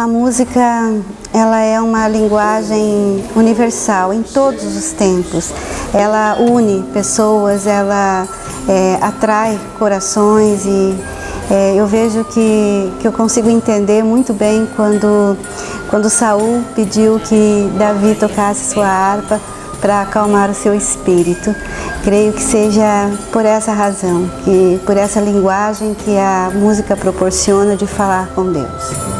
A música, ela é uma linguagem universal em todos os tempos. Ela une pessoas, ela atrai corações e eu vejo que eu consigo entender muito bem quando Saul pediu que Davi tocasse sua harpa para acalmar o seu espírito. Creio que seja por essa razão, por essa linguagem que a música proporciona de falar com Deus.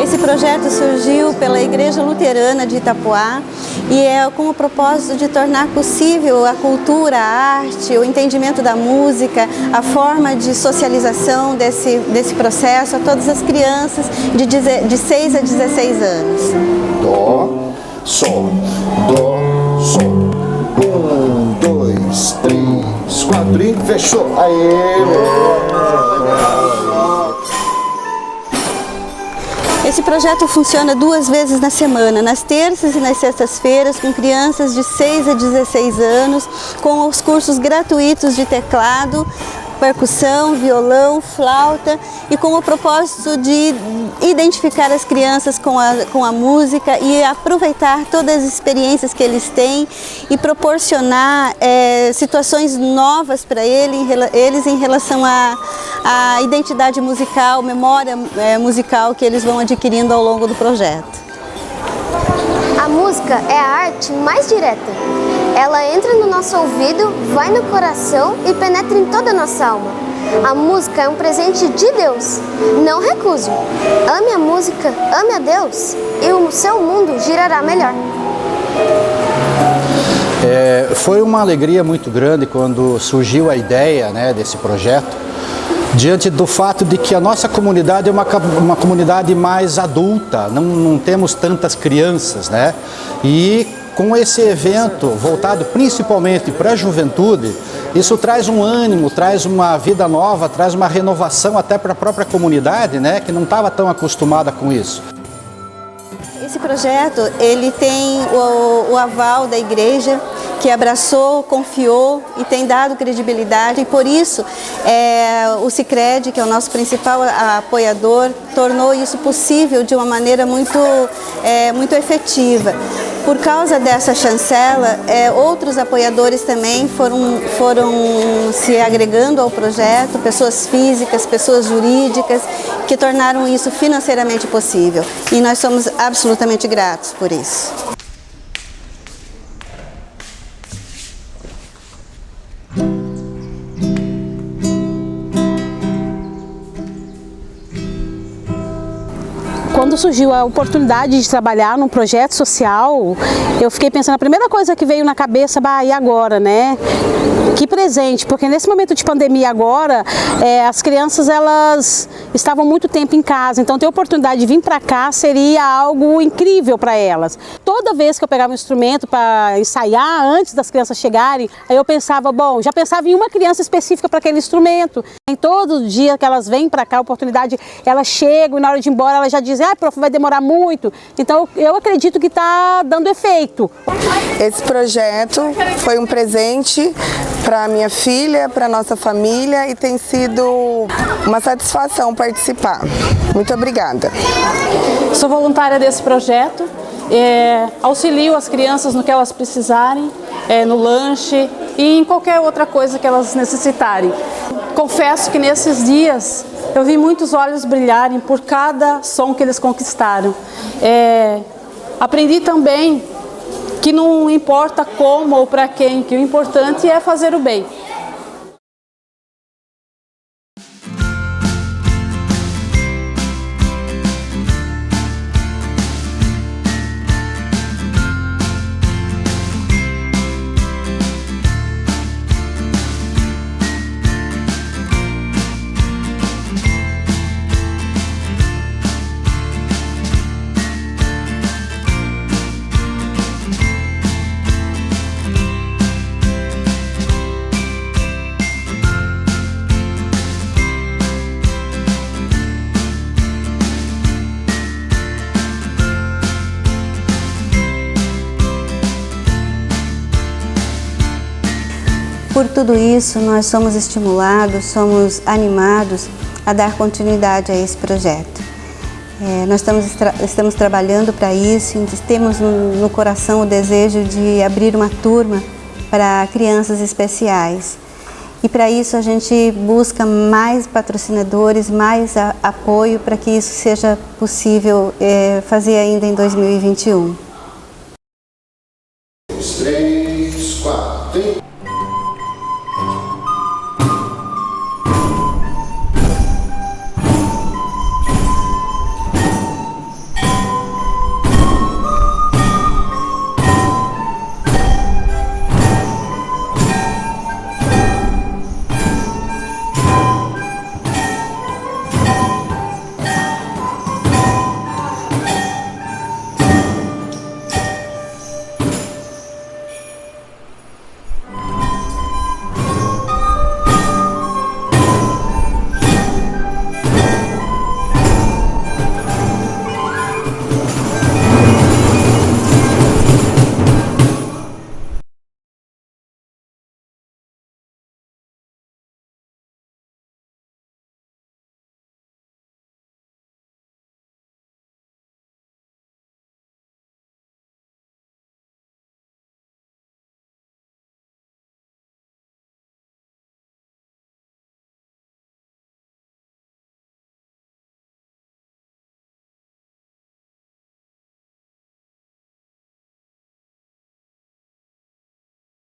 Esse projeto surgiu pela Igreja Luterana de Itapoá e é com o propósito de tornar possível a cultura, a arte, o entendimento da música, a forma de socialização desse processo a todas as crianças de 6 a 16 anos. Dó, sol, dó, sol. 1, 2, 3, 4 e fechou. Aê! Esse projeto funciona 2 vezes na semana, nas terças e nas sextas-feiras, com crianças de 6 a 16 anos, com os cursos gratuitos de teclado, percussão, violão, flauta e com o propósito de identificar as crianças com a música e aproveitar todas as experiências que eles têm e proporcionar situações novas para eles em relação à identidade musical, memória musical que eles vão adquirindo ao longo do projeto. A música é a arte mais direta. Ela entra no nosso ouvido, vai no coração e penetra em toda a nossa alma. A música é um presente de Deus. Não recuse. Ame a música, ame a Deus e o seu mundo girará melhor. Foi uma alegria muito grande quando surgiu a ideia, desse projeto, diante do fato de que a nossa comunidade é uma comunidade mais adulta, não temos tantas crianças, E com esse evento voltado principalmente para a juventude, isso traz um ânimo, traz uma vida nova, traz uma renovação até para a própria comunidade, que não estava tão acostumada com isso. Esse projeto, ele tem o aval da igreja, que abraçou, confiou e tem dado credibilidade, e por isso o Sicredi, que é o nosso principal apoiador, tornou isso possível de uma maneira muito efetiva. Por causa dessa chancela, outros apoiadores também foram se agregando ao projeto, pessoas físicas, pessoas jurídicas, que tornaram isso financeiramente possível. E nós somos absolutamente gratos por isso. Quando surgiu a oportunidade de trabalhar num projeto social, eu fiquei pensando, a primeira coisa que veio na cabeça, e agora, Que presente, porque nesse momento de pandemia agora, as crianças elas estavam muito tempo em casa, então ter a oportunidade de vir para cá seria algo incrível para elas. Toda vez que eu pegava um instrumento para ensaiar, antes das crianças chegarem, aí eu pensava, já pensava em uma criança específica para aquele instrumento. Em todo dia que elas vêm para cá, a oportunidade, elas chegam e na hora de ir embora elas já dizem, prof, vai demorar muito. Então eu acredito que está dando efeito. Esse projeto foi um presente para minha filha, para nossa família e tem sido uma satisfação participar. Muito obrigada. Sou voluntária desse projeto, auxilio as crianças no que elas precisarem, no lanche e em qualquer outra coisa que elas necessitarem. Confesso que nesses dias eu vi muitos olhos brilharem por cada som que eles conquistaram. Aprendi também que não importa como ou para quem, que o importante é fazer o bem. por tudo isso, nós somos estimulados, somos animados a dar continuidade a esse projeto. Nós estamos trabalhando para isso, temos no coração o desejo de abrir uma turma para crianças especiais. E para isso a gente busca mais patrocinadores, mais apoio para que isso seja possível fazer ainda em 2021.